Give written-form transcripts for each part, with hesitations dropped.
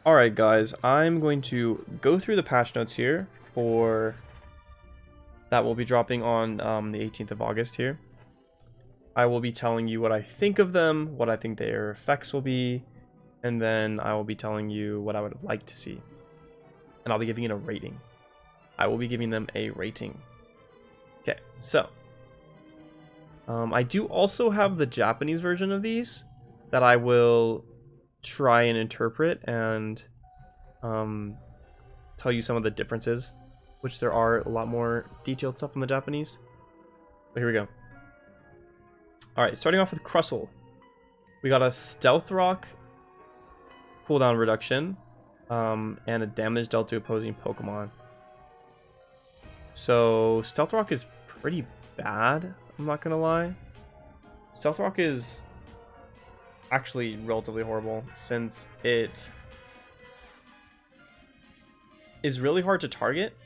Alright guys, I'm going to go through the patch notes here for that will be dropping on the 18th of August here. I will be telling you what I think of them, what I think their effects will be, and then I will be telling you what I would like to see. And I'll be giving it a rating. I will be giving them a rating. Okay, so I do also have the Japanese version of these that I will try and interpret and tell you some of the differences, which there are a lot more detailed stuff in the Japanese. But here we go. Alright, starting off with Crustal. We got a Stealth Rock cooldown reduction and a damage dealt to opposing Pokemon. So Stealth Rock is pretty bad, I'm not gonna lie. Stealth Rock is actually relatively horrible since it is really hard to target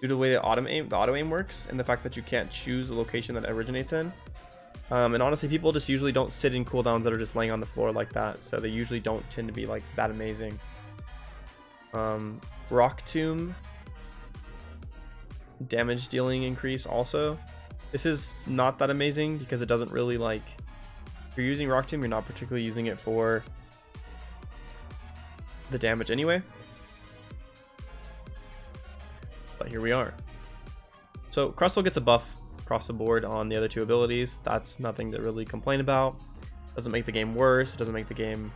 due to the way the auto aim works and the fact that you can't choose the location that it originates in. And honestly, people just usually don't sit in cooldowns that are just laying on the floor like that, so they usually don't tend to be like that amazing. Rock Tomb damage dealing increase also. This is not that amazing because it doesn't really like, if you're using Rock Tomb, you're not particularly using it for the damage anyway. But here we are. So Crustal gets a buff across the board on the other two abilities. That's nothing to really complain about. Doesn't make the game worse. It doesn't make the game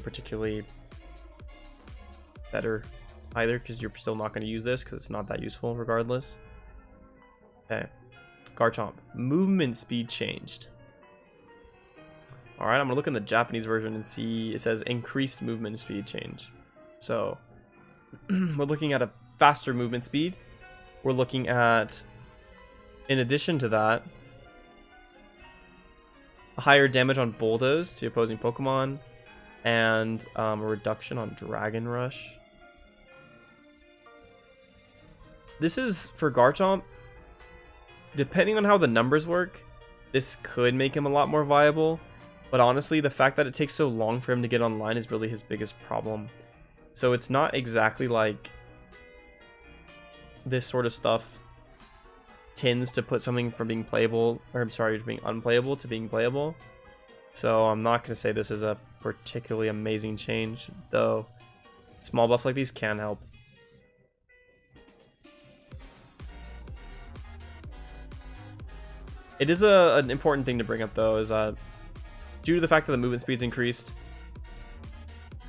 particularly better either, because you're still not going to use this because it's not that useful regardless. Okay, Garchomp. Movement speed changed. Alright, I'm going to look in the Japanese version and see, it says increased movement speed change. So we're looking at a faster movement speed. We're looking at, in addition to that, a higher damage on Bulldoze to opposing Pokemon, and a reduction on Dragon Rush. This is, for Garchomp, depending on how the numbers work, this could make him a lot more viable. But honestly, the fact that it takes so long for him to get online is really his biggest problem. So it's not exactly like this sort of stuff tends to put something from being playable, or I'm sorry, being unplayable to being playable. So I'm not going to say this is a particularly amazing change, though small buffs like these can help. It is an important thing to bring up, though, is due to the fact that the movement speed's increased,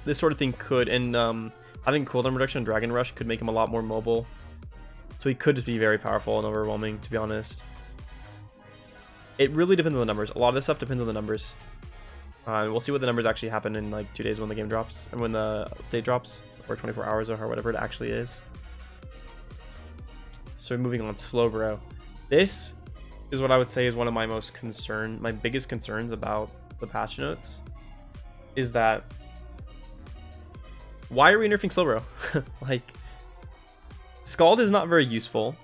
this sort of thing could, and having cooldown reduction and Dragon Rush could make him a lot more mobile. So he could just be very powerful and overwhelming, to be honest. It really depends on the numbers. A lot of this stuff depends on the numbers. We'll see what the numbers actually happen in like 2 days when the game drops, and when the update drops, or 24 hours, or whatever it actually is. So moving on, Slowbro. This is what I would say is one of my biggest concerns about the patch notes, is that why are we nerfing Slowbro? Like, Scald is not very useful.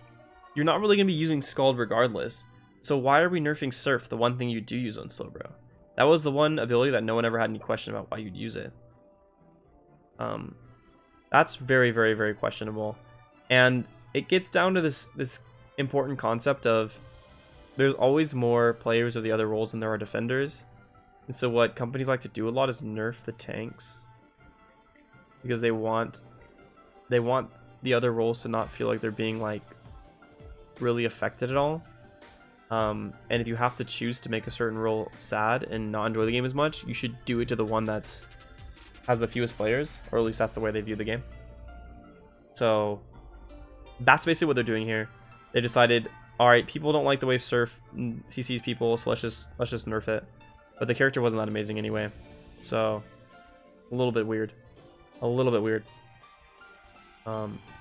You're not really going to be using Scald regardless. So why are we nerfing Surf, the one thing you do use on Slowbro? That was the one ability that no one ever had any question about why you'd use it. That's very, very, very questionable. And it gets down to this important concept of there's always more players of the other roles than there are defenders. And so what companies like to do a lot is nerf the tanks, because they want the other roles to not feel like they're being like really affected at all. And if you have to choose to make a certain role sad and not enjoy the game as much, you should do it to the one that has the fewest players, or at least that's the way they view the game. So that's basically what they're doing here. They decided, all right, people don't like the way Surf CCs people, so let's just nerf it. But the character wasn't that amazing anyway, so a little bit weird. A little bit weird.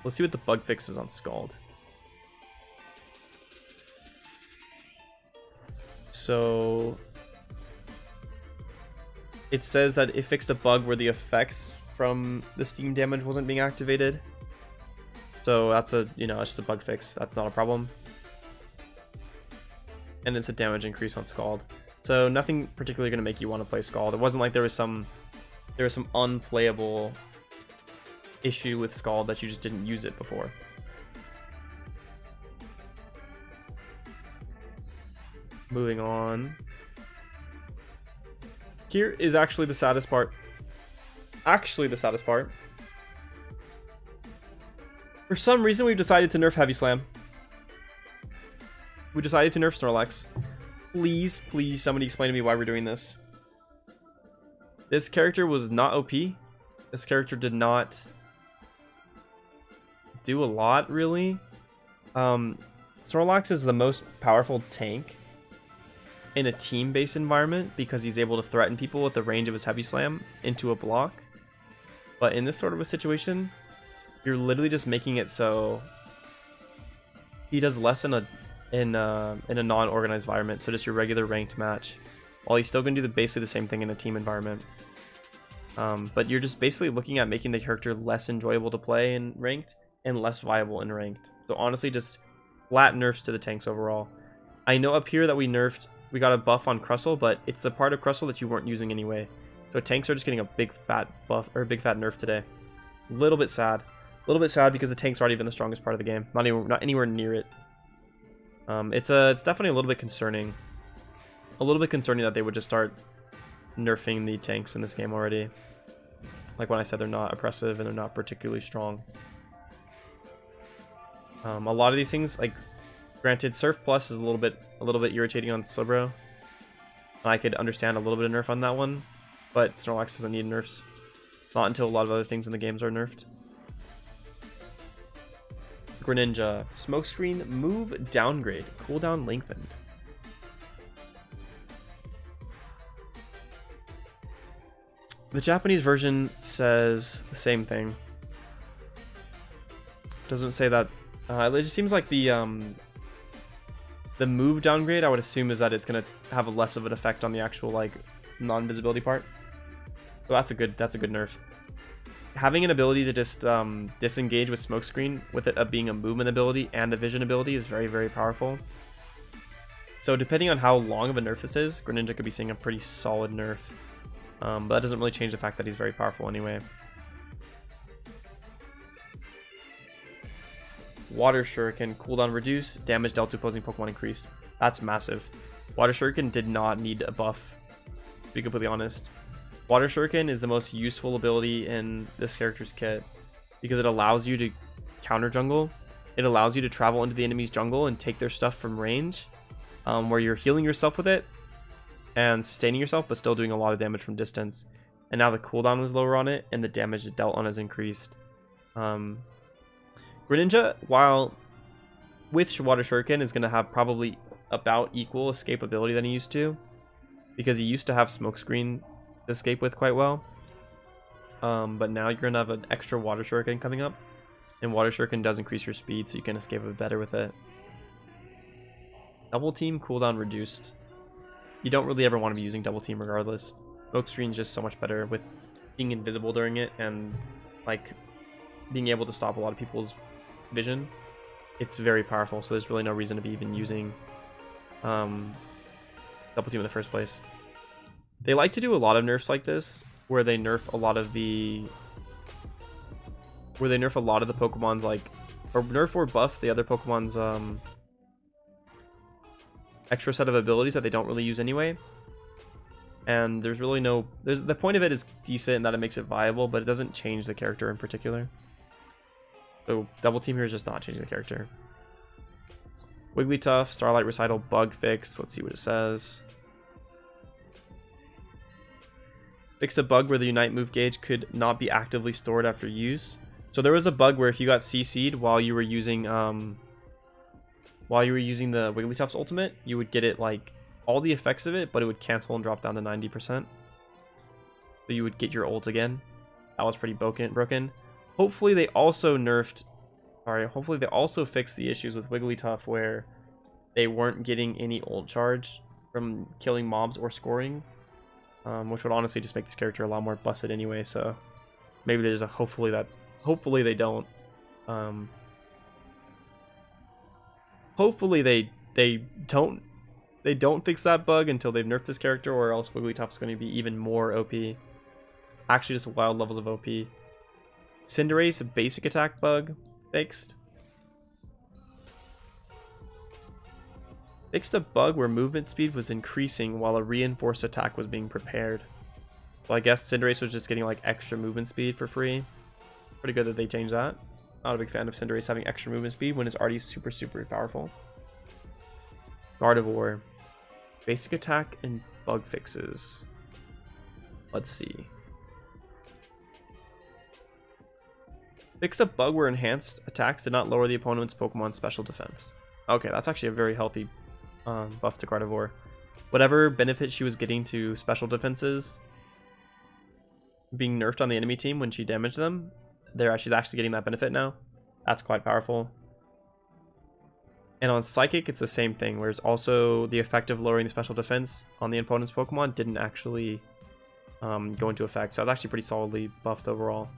Let's see what the bug fix is on Scald. So it says that it fixed a bug where the effects from the steam damage wasn't being activated. So that's it's just a bug fix. That's not a problem. And it's a damage increase on Scald. So nothing particularly going to make you want to play Scald. It wasn't like there was some unplayable issue with Scald that you just didn't use it before. Moving on. Here is actually the saddest part. For some reason, we've decided to nerf Heavy Slam. We decided to nerf Snorlax. Please, please, somebody explain to me why we're doing this. This character was not OP. This character did not do a lot, really. Snorlax is the most powerful tank in a team-based environment because he's able to threaten people with the range of his Heavy Slam into a block. But in this sort of a situation, you're literally just making it so he does less in a non-organized environment, so just your regular ranked match, while he's still going to do basically the same thing in a team environment. But you're just basically looking at making the character less enjoyable to play in ranked and less viable in ranked. So honestly, just flat nerfs to the tanks overall. I know up here that we got a buff on Crustal, but it's the part of Crustal that you weren't using anyway. So tanks are just getting a big fat buff, or a big fat nerf today. A little bit sad. A little bit sad because the tank's already been the strongest part of the game. Not anywhere near it. It's definitely a little bit concerning. A little bit concerning that they would just start nerfing the tanks in this game already. Like when I said, they're not oppressive and they're not particularly strong. A lot of these things, like, granted, Surf Plus is a little bit irritating on Slowbro. I could understand a little bit of nerf on that one, but Snorlax doesn't need nerfs. Not until a lot of other things in the games are nerfed. Greninja, Smokescreen, move downgrade, cooldown lengthened. The Japanese version says the same thing. Doesn't say that. It just seems like the move downgrade, I would assume, is that it's gonna have less of an effect on the actual like non-visibility part. So that's a good nerf. Having an ability to just disengage with Smokescreen, with it being a movement ability and a vision ability, is very, very powerful. So depending on how long of a nerf this is, Greninja could be seeing a pretty solid nerf. But that doesn't really change the fact that he's very powerful anyway. Water Shuriken, cooldown reduced, damage dealt to opposing Pokemon increased. That's massive. Water Shuriken did not need a buff, to be completely honest. Water Shuriken is the most useful ability in this character's kit because it allows you to counter jungle. It allows you to travel into the enemy's jungle and take their stuff from range, where you're healing yourself with it and sustaining yourself, but still doing a lot of damage from distance. And now the cooldown is lower on it, and the damage dealt on is increased. Greninja, while with Water Shuriken, is going to have probably about equal escapability than he used to, because he used to have Smokescreen to escape with quite well. But now you're going to have an extra Water Shuriken coming up, and Water Shuriken does increase your speed, so you can escape a bit better with it. Double Team, cooldown reduced. You don't really ever want to be using Double Team regardless. Smokescreen's just so much better with being invisible during it and like being able to stop a lot of people's vision. It's very powerful, so there's really no reason to be even using Double Team in the first place. They like to do a lot of nerfs like this, where they nerf a lot of the Pokemon's, like, or nerf or buff the other Pokemon's extra set of abilities that they don't really use anyway. And there's really no, the point of it is decent in that it makes it viable, but it doesn't change the character in particular. So Double Team here is just not changing the character. Wigglytuff, Starlight, Recital, bug fix. Let's see what it says. Fix a bug where the Unite move gauge could not be actively stored after use. So there was a bug where if you got CC'd while you were using the Wigglytuff's ultimate, you would get it, like, all the effects of it, but it would cancel and drop down to 90%. So you would get your ult again. That was pretty broken. Hopefully they also hopefully they also fixed the issues with Wigglytuff where they weren't getting any ult charge from killing mobs or scoring, which would honestly just make this character a lot more busted anyway. So maybe there's a hopefully they don't. Hopefully they don't they don't fix that bug until they've nerfed this character, or else Wigglytuff's going to be even more OP. Actually, just wild levels of OP. Cinderace, a basic attack bug, fixed. Fixed a bug where movement speed was increasing while a reinforced attack was being prepared. So I guess Cinderace was just getting like extra movement speed for free. Pretty good that they changed that. Not a big fan of Cinderace having extra movement speed when it's already super, super powerful. Gardevoir. Basic attack and bug fixes. Let's see. Fix a bug where enhanced attacks did not lower the opponent's Pokemon's special defense. Okay, that's actually a very healthy buff to Gardevoir. Whatever benefit she was getting to special defenses being nerfed on the enemy team when she damaged them, she's actually getting that benefit now. That's quite powerful. And on Psychic, it's the same thing, where it's also the effect of lowering the special defense on the opponent's Pokemon didn't actually go into effect. So I was actually pretty solidly buffed overall.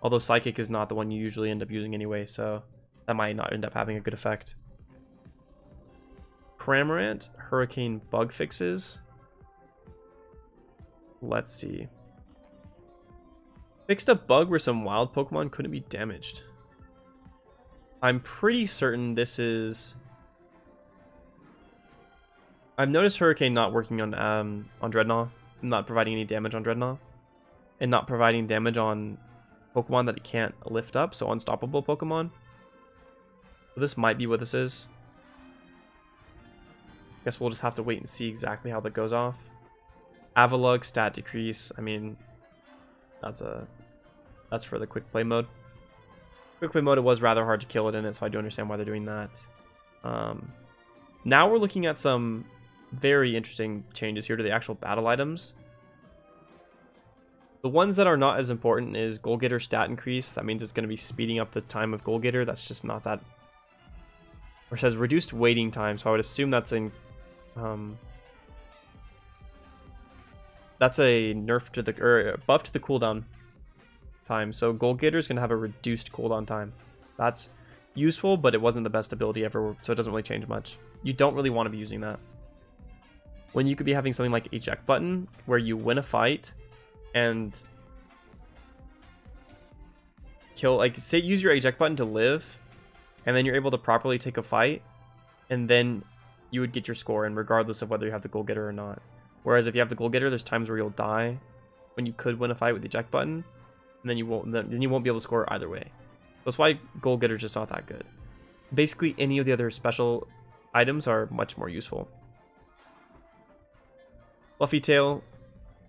Although Psychic is not the one you usually end up using anyway, so that might not end up having a good effect. Cramorant, Hurricane bug fixes. Let's see. Fixed a bug where some wild Pokemon couldn't be damaged. I'm pretty certain this is... I've noticed Hurricane not working on Dreadnought, not providing any damage on Dreadnought, and not providing damage on Pokemon that it can't lift up, so unstoppable Pokemon. So this might be what this is. Guess we'll just have to wait and see exactly how that goes off. Avalugg, stat decrease. I mean, that's for the quick play mode. Quick play mode, it was rather hard to kill it in it, so I do understand why they're doing that. Now we're looking at some very interesting changes here to the actual battle items. The ones that are not as important is Goal Getter stat increase. That means it's going to be speeding up the time of Goal Getter. That's just not that... Or it says reduced waiting time, so I would assume that's in... that's a nerf to the... or buff to the cooldown time. So Goal Getter is going to have a reduced cooldown time. That's useful, but it wasn't the best ability ever, so it doesn't really change much. You don't really want to be using that. When you could be having something like Eject Button, where you win a fight and kill, like, say, use your Eject Button to live, and then you're able to properly take a fight, and then you would get your score, and regardless of whether you have the Goal Getter or not. Whereas if you have the Goal Getter, there's times where you'll die when you could win a fight with the Eject Button, and then you won't be able to score either way. That's why Goal Getter is just not that good. Basically, any of the other special items are much more useful. Fluffy Tail.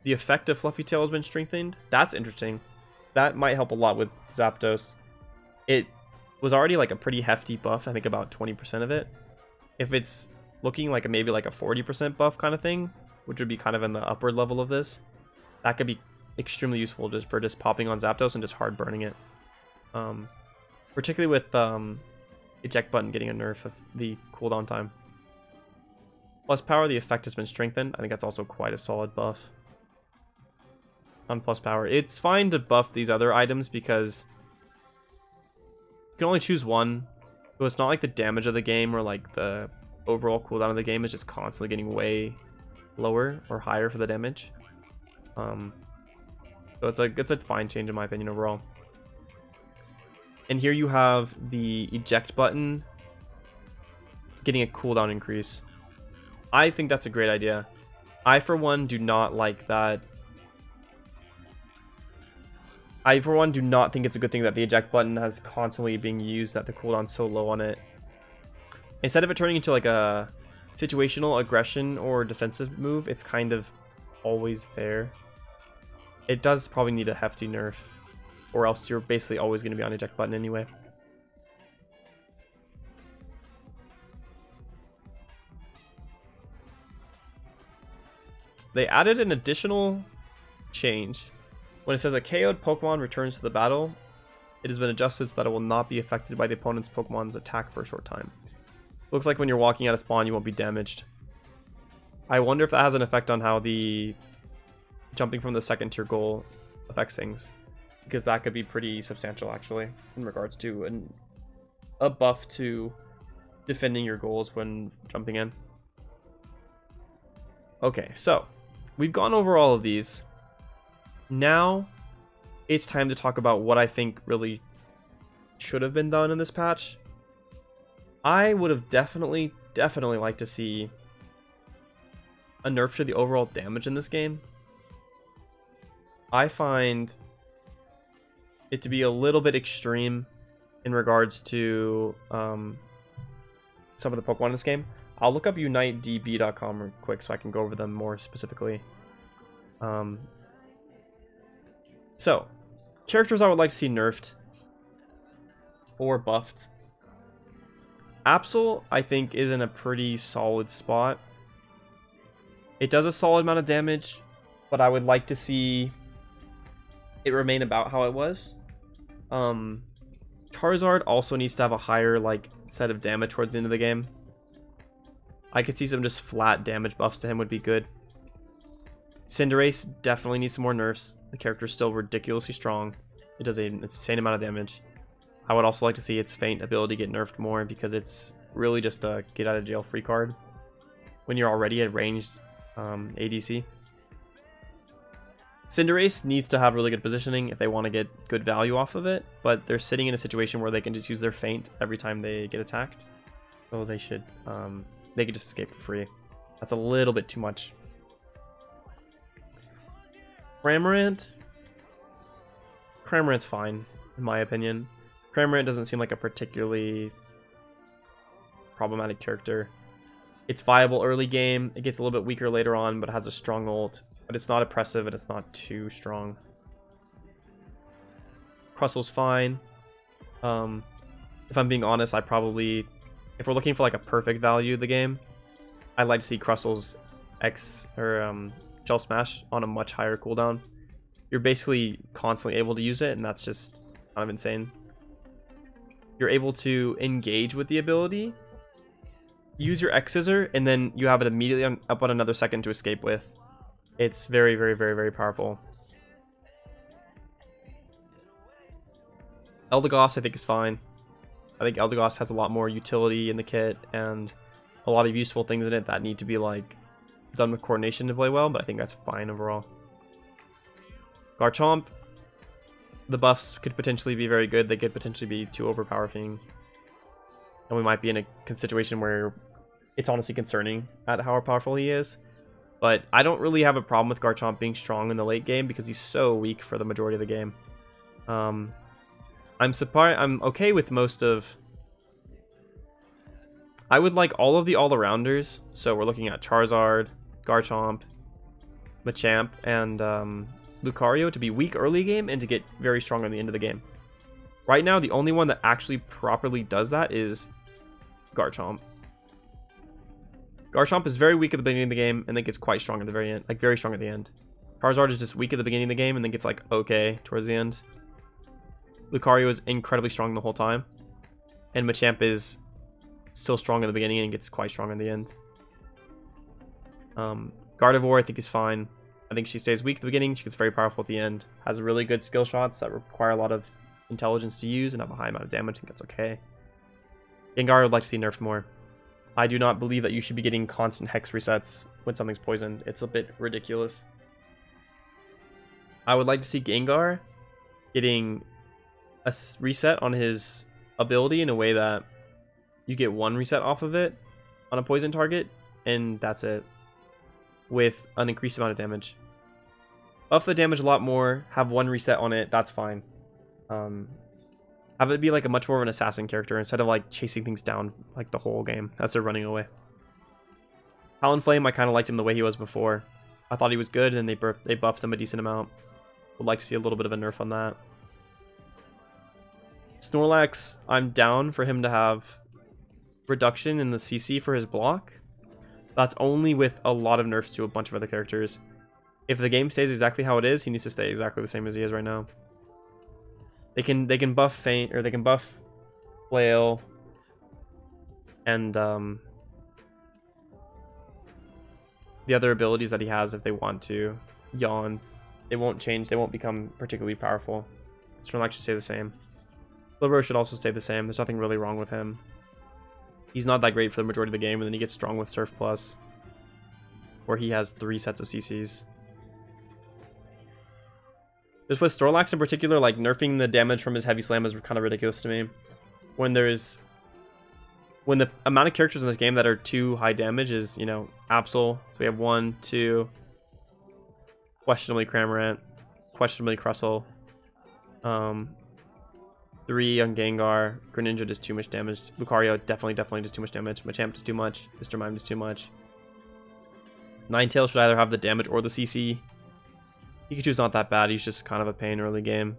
The effect of Fluffy Tail has been strengthened. That's interesting. That might help a lot with Zapdos. It was already like a pretty hefty buff. I think about 20% of it. If it's looking like maybe like a 40% buff kind of thing, which would be kind of in the upward level of this, that could be extremely useful just for popping on Zapdos and just hard burning it. Particularly with Eject Button getting a nerf of the cooldown time. Plus Power, the effect has been strengthened. I think that's also quite a solid buff. On Plus Power. It's fine to buff these other items because you can only choose one. So it's not like the damage of the game or like the overall cooldown of the game is just constantly getting way lower or higher for the damage. So it's a fine change in my opinion overall. And here you have the Eject Button getting a cooldown increase. I think that's a great idea. I, for one, do not like that. I, for one, do not think it's a good thing that the Eject Button has constantly being used, that the cooldown's so low on it. Instead of it turning into like a situational aggression or defensive move, it's kind of always there. It does probably need a hefty nerf, or else you're basically always going to be on Eject Button anyway. They added an additional change. When it says a KO'd Pokemon returns to the battle, it has been adjusted so that it will not be affected by the opponent's Pokemon's attack for a short time. Looks like when you're walking out of spawn, you won't be damaged. I wonder if that has an effect on how the jumping from the second tier goal affects things, because that could be pretty substantial actually in regards to a buff to defending your goals when jumping in. Okay, so we've gone over all of these. Now it's time to talk about what I think really should have been done in this patch. I would have definitely liked to see a nerf to the overall damage in this game. I find it to be a little bit extreme in regards to some of the Pokemon in this game. I'll look up unitedb.com real quick so I can go over them more specifically. So, characters I would like to see nerfed or buffed. Absol, I think, is in a pretty solid spot. It does a solid amount of damage, but I would like to see it remain about how it was. Charizard also needs to have a higher set of damage towards the end of the game. I could see some just flat damage buffs to him would be good. Cinderace definitely needs some more nerfs. The character is still ridiculously strong. It does an insane amount of damage. I would also like to see its Feint ability get nerfed more because it's really just a get out of jail free card when you're already at ranged ADC. Cinderace needs to have really good positioning if they want to get good value off of it, but they're sitting in a situation where they can just use their Feint every time they get attacked. So they should, they could just escape for free. That's a little bit too much. Cramorant. Cramorant's fine, in my opinion. Cramorant doesn't seem like a particularly problematic character. It's viable early game. It gets a little bit weaker later on, but has a strong ult. But it's not oppressive and it's not too strong. Crustal's fine. If I'm being honest, I probably, if we're looking for like a perfect value of the game, I'd like to see Crustal's Shell Smash on a much higher cooldown. You're basically constantly able to use it, and that's just kind of insane. You're able to engage with the ability, use your X Scissor, and then you have it immediately up on another second to escape with. It's very, very, very, very powerful. Eldegoss, I think, is fine. I think Eldegoss has a lot more utility in the kit and a lot of useful things in it that need to be done with coordination to play well, but I think that's fine overall. Garchomp, the buffs could potentially be very good. They could potentially be too overpowering, and we might be in a situation where it's honestly concerning at how powerful he is. But I don't really have a problem with Garchomp being strong in the late game because he's so weak for the majority of the game. I'm surprised. I'm okay with most of. I would like all of the all-arounders. So we're looking at Charizard, Garchomp, Machamp, and Lucario to be weak early game and to get very strong at the end of the game. Right now, the only one that actually properly does that is Garchomp. Garchomp is very weak at the beginning of the game and then gets quite strong at the very end, very strong at the end. Charizard is just weak at the beginning of the game and then gets okay towards the end. Lucario is incredibly strong the whole time, and Machamp is still strong in the beginning and gets quite strong in the end. Gardevoir I think is fine. I think she stays weak at the beginning, she gets very powerful at the end. Has really good skill shots that require a lot of intelligence to use and have a high amount of damage. I think that's okay. Gengar would like to see nerfed more. I do not believe that you should be getting constant hex resets when something's poisoned. It's a bit ridiculous. I would like to see Gengar getting a reset on his ability in a way that you get one reset off of it on a poison target, and that's it, with an increased amount of damage. Buff the damage a lot more, have one reset on it, that's fine. Have it be a much more of an assassin character instead of chasing things down the whole game as they're running away. Talonflame, I kind of liked him the way he was before. I thought he was good, and they buffed him a decent amount. Would like to see a little bit of a nerf on that. Snorlax, I'm down for him to have reduction in the CC for his block. That's only with a lot of nerfs to a bunch of other characters. If the game stays exactly how it is, he needs to stay exactly the same as he is right now. They can buff Feint, or they can buff Flail, and the other abilities that he has if they want to. Yawn. They won't change. They won't become particularly powerful. Snorlax should stay the same. Slowbro should also stay the same. There's nothing really wrong with him. He's not that great for the majority of the game, and then he gets strong with Surf Plus. where he has 3 sets of CCs. Just with Snorlax in particular, like nerfing the damage from his heavy slam is kind of ridiculous to me. When the amount of characters in this game that are too high damage is, you know, Absol. So we have 1, 2, questionably Cramorant, questionably Crustal, 3 on Gengar. Greninja does too much damage. Lucario definitely does too much damage. Machamp does too much. Mr. Mime does too much. Ninetales should either have the damage or the CC. Pikachu's not that bad. He's just kind of a pain early game.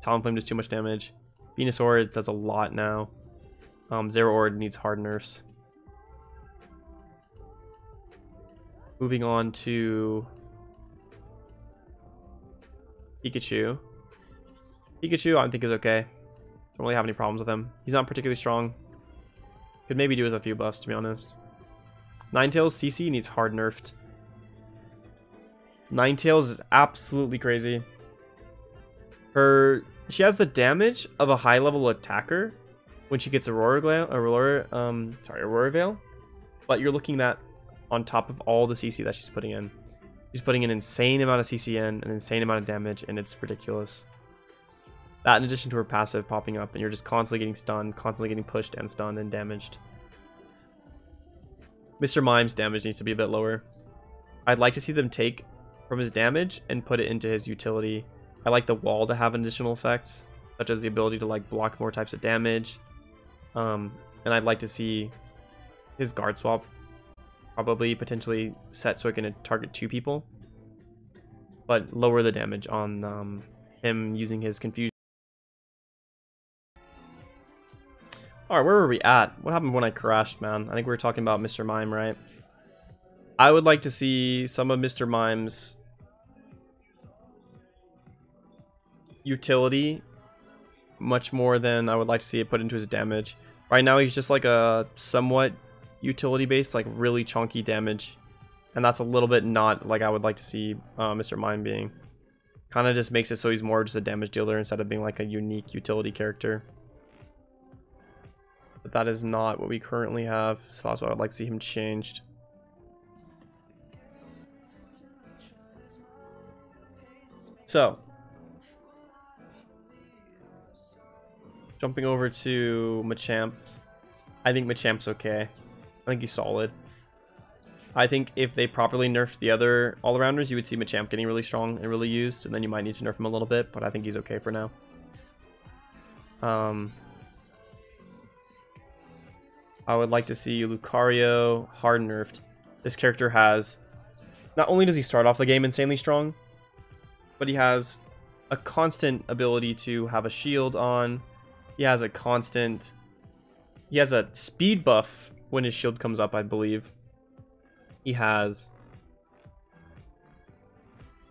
Talonflame does too much damage. Venusaur does a lot now. Zeraora needs hard nerfs. Moving on to Pikachu. Pikachu, I think, is okay. Don't really have any problems with him. He's not particularly strong. Could maybe do with a few buffs, to be honest. Ninetales CC needs hard nerfed. Ninetales is absolutely crazy. She has the damage of a high level attacker when she gets Aurora Veil, but you're looking at on top of all the CC that she's putting in. She's putting an insane amount of CC in, an insane amount of damage, and it's ridiculous. That in addition to her passive popping up, and you're just constantly getting stunned, constantly getting pushed and stunned and damaged. Mr. Mime's damage needs to be a bit lower. I'd like to see them take from his damage and put it into his utility. I like the wall to have additional effects, such as the ability to like block more types of damage. And I'd like to see his guard swap probably potentially set so it can target 2 people, but lower the damage on him using his confusion. Alright, where were we at? What happened when I crashed, man? I think we were talking about Mr. Mime, right? I would like to see some of Mr. Mime's utility much more than I would like to see it put into his damage. Right now he's just like a somewhat utility based, like really chunky damage, and that's a little bit not like I would like to see Mr. Mime being. Kind of just makes it so he's more just a damage dealer instead of being like a unique utility character. But that is not what we currently have, so that's what I'd like to see him changed. So jumping over to Machamp. I think Machamp's okay. I think he's solid. I think if they properly nerfed the other all-arounders, you would see Machamp getting really strong and really used, and then you might need to nerf him a little bit, but I think he's okay for now. I would like to see Lucario hard nerfed. This character has... Not only does he start off the game insanely strong, but he has a constant ability to have a shield on. He has a speed buff when his shield comes up, I believe. He has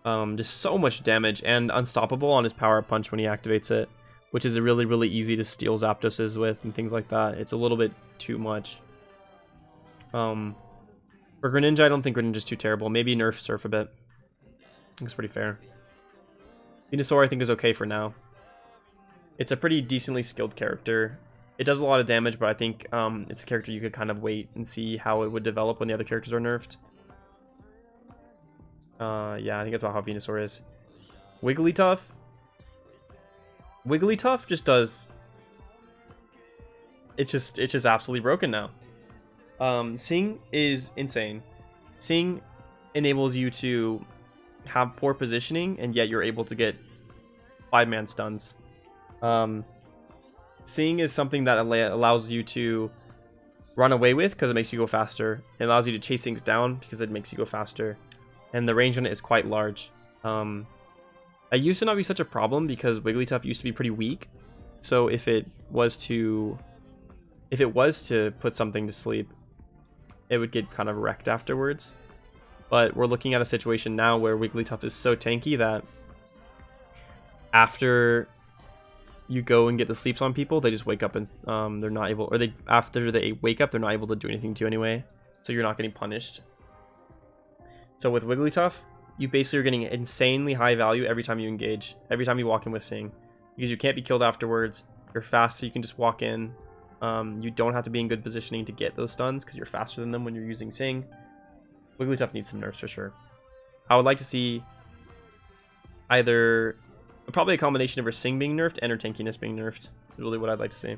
just so much damage and unstoppable on his power punch when he activates it, which is really, really easy to steal Zapdoses with and things like that. It's a little bit too much. For Greninja, I don't think Greninja's too terrible. Maybe nerf Surf a bit. I think it's pretty fair. Venusaur, I think, is okay for now. It's a pretty decently skilled character. It does a lot of damage, but I think it's a character you could kind of wait and see how it would develop when the other characters are nerfed. Yeah, I think that's about how Venusaur is. Wigglytuff. Wigglytuff just does... It's just absolutely broken now. Sing is insane. Sing enables you to have poor positioning, and yet you're able to get 5-man stuns. Sing is something that allows you to run away with because it makes you go faster. It allows you to chase things down because it makes you go faster. And the range on it is quite large. It used to not be such a problem because Wigglytuff used to be pretty weak. So if it was to put something to sleep, it would get kind of wrecked afterwards. But we're looking at a situation now where Wigglytuff is so tanky that after you go and get the sleeps on people, they just wake up and they're not able, or after they wake up, they're not able to do anything to you anyway. So you're not getting punished. So with Wigglytuff, you basically are getting insanely high value every time you engage, every time you walk in with Sing, because you can't be killed afterwards. You're fast, so you can just walk in. You don't have to be in good positioning to get those stuns because you're faster than them when you're using Sing. Wigglytuff needs some nerfs for sure. I would like to see either probably a combination of her Sing being nerfed and her tankiness being nerfed. Is really what I'd like to see.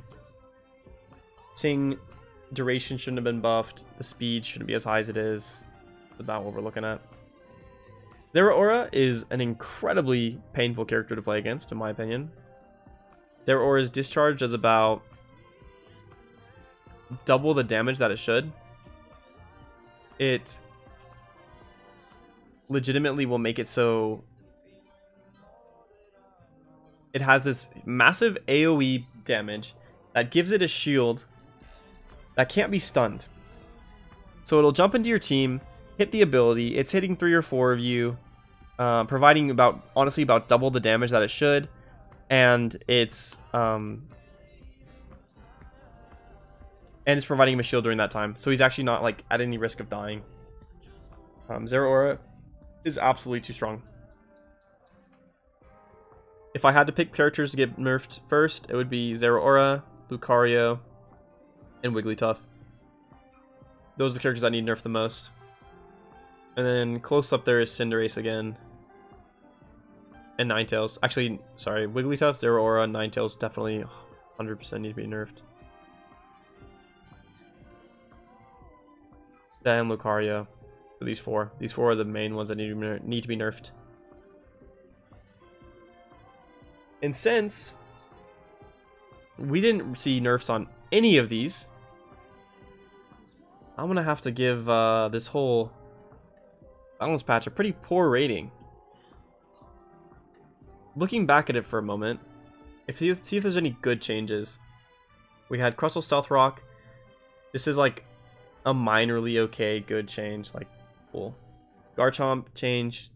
Sing duration shouldn't have been buffed. The speed shouldn't be as high as it is. That's about what we're looking at. Zeraora is an incredibly painful character to play against, in my opinion. Zeraora's discharge does about double the damage that it should. It legitimately will make it so it has this massive AoE damage that gives it a shield that can't be stunned. So it'll jump into your team, hit the ability, it's hitting 3 or 4 of you, providing honestly about double the damage that it should, and it's providing him a shield during that time, so he's actually not like at any risk of dying. Zeraora is absolutely too strong. If I had to pick characters to get nerfed first, it would be Zeraora, Lucario, and Wigglytuff. Those are the characters I need nerfed the most. And then close up there is Cinderace again. And Ninetales. Actually, sorry, Wigglytuff, Zeraora, Ninetales definitely 100% need to be nerfed. Then Lucario. For these four. These four are the main ones that need to be nerfed. And since we didn't see nerfs on any of these, I'm going to have to give this whole balance patch a pretty poor rating. Looking back at it for a moment, see if there's any good changes. We had Crustal Stealth Rock. This is like a minorly okay good change. Like, cool. Garchomp change.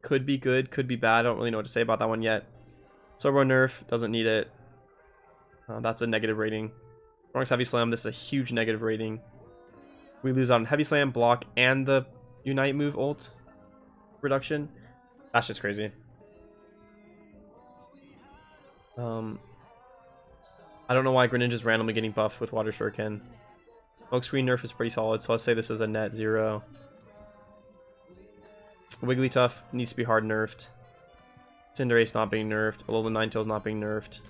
Could be good, could be bad. I don't really know what to say about that one yet. Sorbo nerf, doesn't need it. That's a negative rating. Snorlax Heavy Slam, this is a huge negative rating. We lose out on Heavy Slam, block, and the Unite move ult reduction. That's just crazy. I don't know why Greninja's randomly getting buffed with Water Shuriken. Smokescreen nerf is pretty solid, so let's say this is a net 0. Wigglytuff needs to be hard nerfed. Cinderace not being nerfed. Alola Ninetales not being nerfed.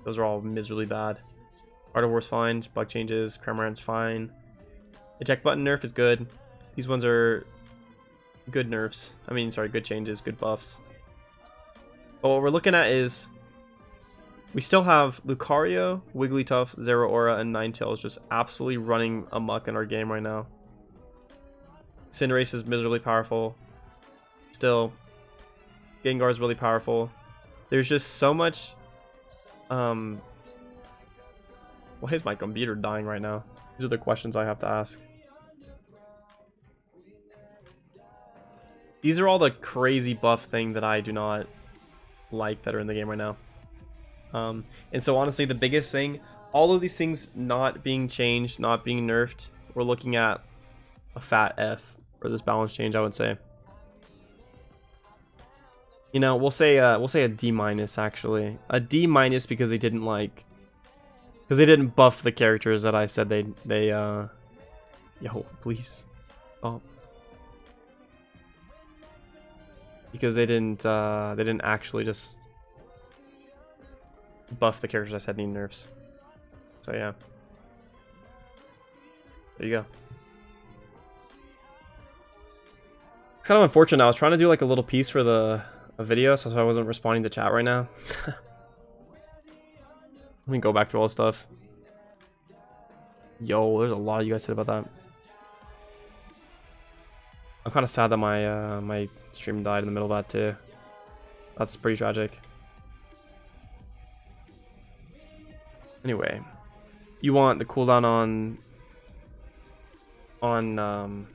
Those are all miserably bad. Gardevoir's fine. Bug changes. Cramorant's fine. Eject button nerf is good. These ones are good nerfs. I mean, sorry, good changes, good buffs. But what we're looking at is we still have Lucario, Wigglytuff, Zeraora, and Ninetales just absolutely running amok in our game right now. Cinderace is miserably powerful. Still, Gengar is really powerful. There's just so much. Why is my computer dying right now? These are the questions I have to ask. These are all the crazy buff thing that I do not like that are in the game right now. And so honestly, the biggest thing, all of these things not being changed, not being nerfed, we're looking at a fat F for this balance change, I would say. You know, we'll say a D minus actually. A D minus because they didn't buff the characters that I said they yo, please. Oh. Because they didn't actually just buff the characters I said need nerfs. So yeah. There you go. It's kind of unfortunate. I was trying to do like a little piece for a video, so I wasn't responding to chat right now. Let me go back through all this stuff. Yo, there's a lot you guys said about that. I'm kind of sad that my stream died in the middle of that too. That's pretty tragic. Anyway, you want the cooldown on